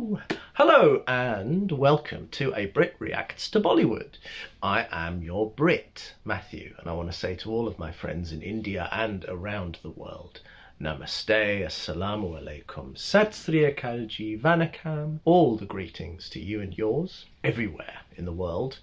Hello! Hello and welcome to a Brit Reacts to Bollywood. I am your Brit, Matthew, and I want to say to all of my friends in India and around the world, Namaste, Assalamu Alaikum, Sat Sri Akal Ji, Vanakkam, all the greetings to you and yours, everywhere in the world.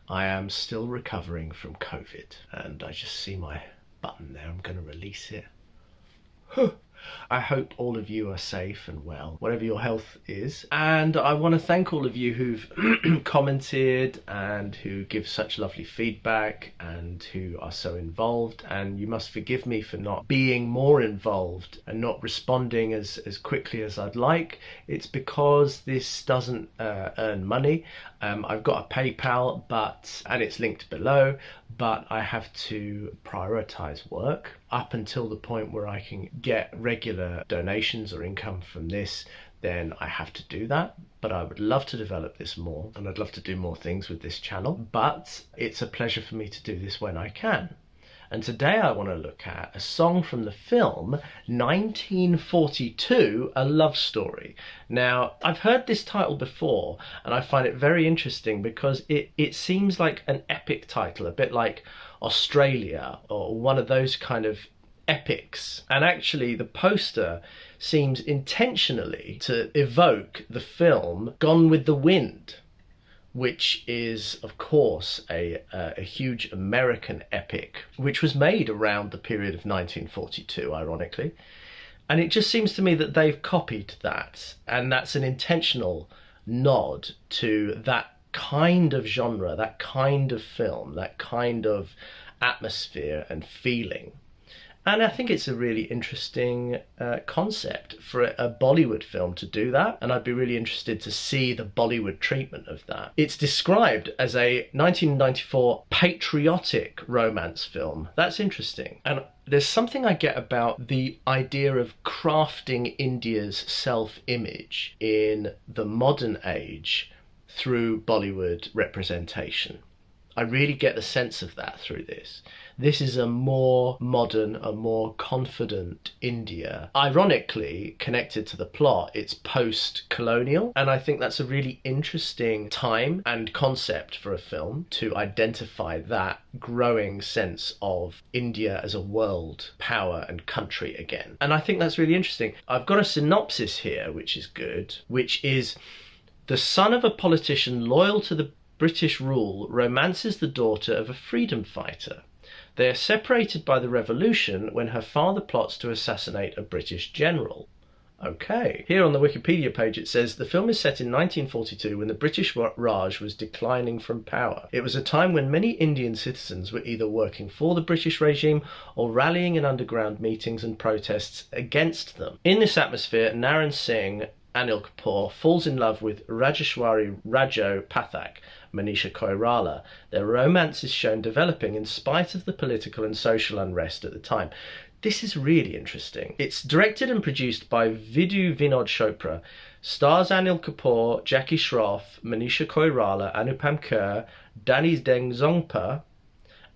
I am still recovering from COVID, and I just see my button there. I'm going to release it. I hope all of you are safe and well, whatever your health is. And I want to thank all of you who've commented and who give such lovely feedback and who are so involved. And you must forgive me for not being more involved and not responding as quickly as I'd like. It's because this doesn't earn money. I've got a PayPal, and it's linked below, but I have to prioritize work up until the point where I can get regular donations or income from this. Then I have to do that, but I would love to develop this more and I'd love to do more things with this channel, but it's a pleasure for me to do this when I can. And today I want to look at a song from the film 1942, A Love Story. Now, I've heard this title before and I find it very interesting because it seems like an epic title, a bit like Australia or one of those kind of epics. And actually the poster seems intentionally to evoke the film Gone with the Wind, which is, of course, a huge American epic, which was made around the period of 1942, ironically. And it just seems to me that they've copied that, and that's an intentional nod to that kind of genre, that kind of film, that kind of atmosphere and feeling. And I think it's a really interesting concept for a Bollywood film to do that. And I'd be really interested to see the Bollywood treatment of that. It's described as a 1994 patriotic romance film. That's interesting. And there's something I get about the idea of crafting India's self-image in the modern age through Bollywood representation. I really get the sense of that through this. This is a more modern, a more confident India. Ironically, connected to the plot, it's post-colonial. And I think that's a really interesting time and concept for a film to identify that growing sense of India as a world power and country again. And I think that's really interesting. I've got a synopsis here, which is good, which is: the son of a politician loyal to the British rule romances the daughter of a freedom fighter. They are separated by the revolution when her father plots to assassinate a British general. Okay. Here on the Wikipedia page it says the film is set in 1942 when the British Raj was declining from power. It was a time when many Indian citizens were either working for the British regime or rallying in underground meetings and protests against them. In this atmosphere, Naran Singh, Anil Kapoor, falls in love with Rajeshwari Rajo Pathak, Manisha Koirala. Their romance is shown developing in spite of the political and social unrest at the time. This is really interesting. It's directed and produced by Vidhu Vinod Chopra, stars Anil Kapoor, Jackie Shroff, Manisha Koirala, Anupam Kher, Danny Dengzongpa,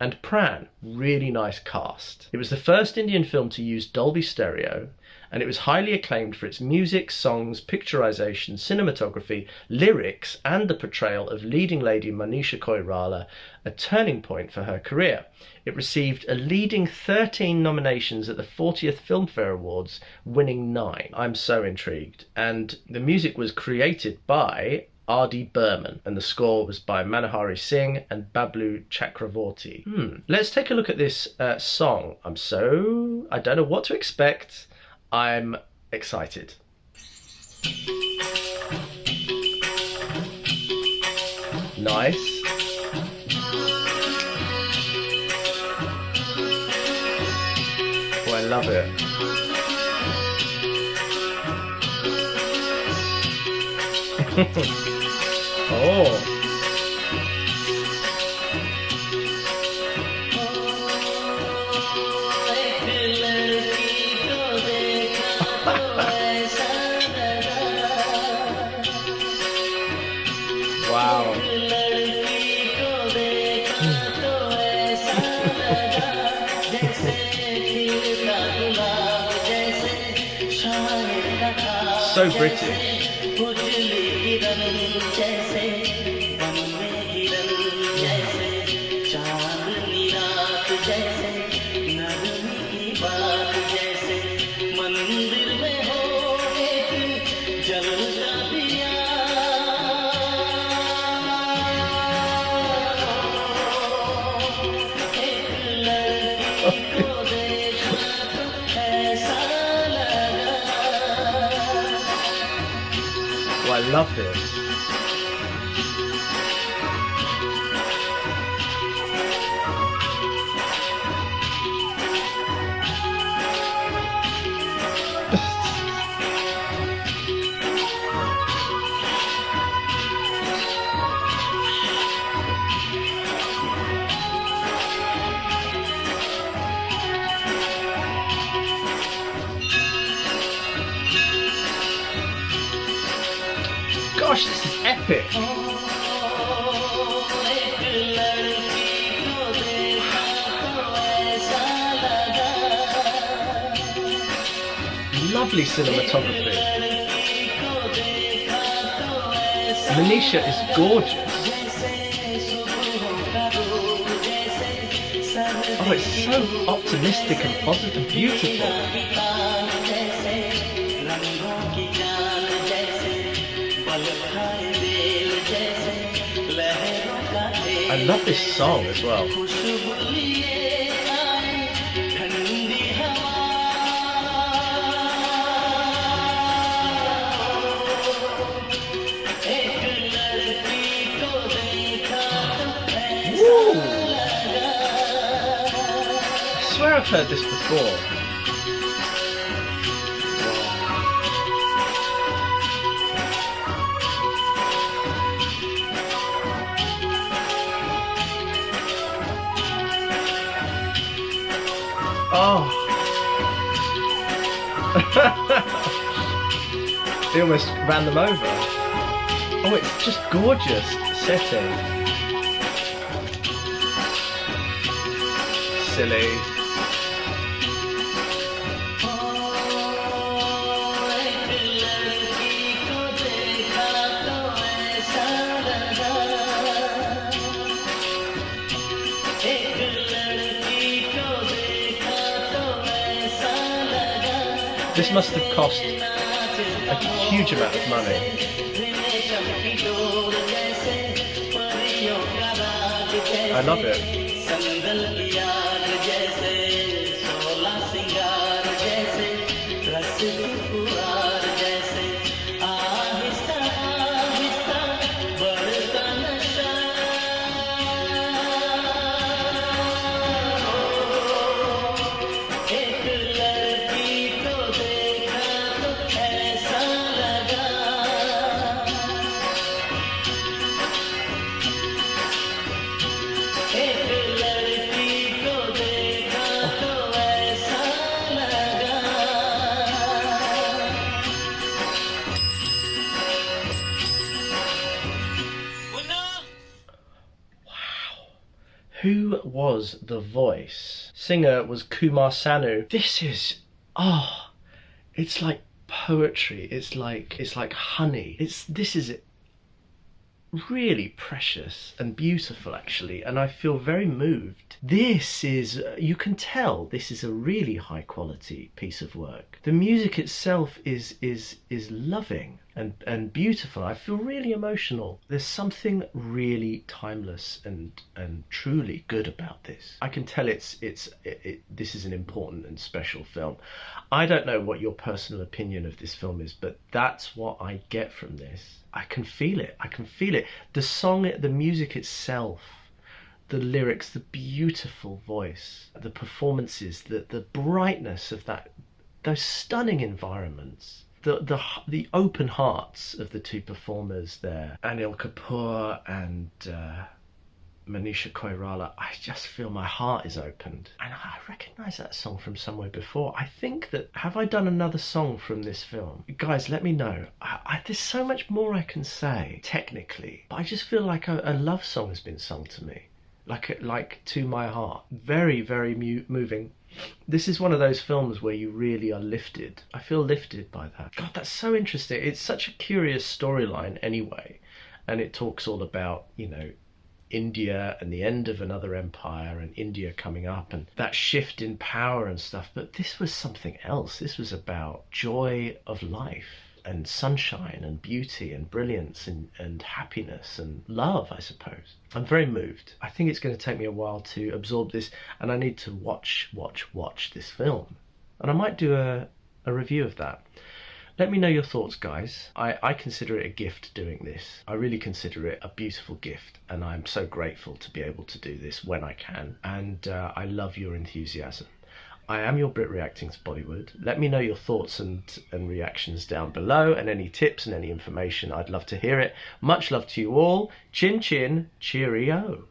and Pran. Really nice cast. It was the first Indian film to use Dolby Stereo, and it was highly acclaimed for its music, songs, picturization, cinematography, lyrics, and the portrayal of leading lady Manisha Koirala, a turning point for her career. It received a leading 13 nominations at the 40th Filmfare Awards, winning 9. I'm so intrigued. And the music was created by R.D. Burman, and the score was by Manohari Singh and Bablu Chakravorty. Let's take a look at this song. I don't know what to expect. I'm excited. Nice. Oh, I love it. Oh. Wow. So British. Oh, I love this. Gosh, this is epic. Lovely cinematography. Manisha is gorgeous. Oh, it's so optimistic and positive, beautiful. I love this song as well. Woo! I swear I've heard this before. Oh. They almost ran them over. Oh, it's just gorgeous setting. Silly. This must have cost a huge amount of money. I love it. Who was the voice? Singer was Kumar Sanu. This is, oh, it's like poetry. It's like honey. This is really precious and beautiful, actually, and I feel very moved. This is, you can tell this is a really high quality piece of work. The music itself is loving and beautiful. I feel really emotional. There's something really timeless and truly good about this. I can tell this is an important and special film. I don't know what your personal opinion of this film is, but that's what I get from this. I can feel it. I can feel it. The song, the music itself, the lyrics, the beautiful voice, the performances, the brightness of those stunning environments, the open hearts of the two performers there, Anil Kapoor and Manisha Koirala. I just feel my heart is opened. And I recognise that song from somewhere before. I think that, have I done another song from this film? Guys, let me know. There's so much more I can say, technically. But I just feel like a love song has been sung to me. Like to my heart. Very, very moving. This is one of those films where you really are lifted. I feel lifted by that. God, that's so interesting. It's such a curious storyline anyway. And it talks all about, India and the end of another empire and India coming up and that shift in power and stuff. But this was something else. This was about joy of life and sunshine and beauty and brilliance and happiness and love, I suppose. I'm very moved. I think it's going to take me a while to absorb this, and I need to watch this film. And I might do a review of that. Let me know your thoughts, guys. I consider it a gift doing this. I really consider it a beautiful gift, and I'm so grateful to be able to do this when I can. And I love your enthusiasm. I am your Brit Reacting to Bollywood. Let me know your thoughts and reactions down below, and any tips and any information. I'd love to hear it. Much love to you all. Chin chin, cheerio.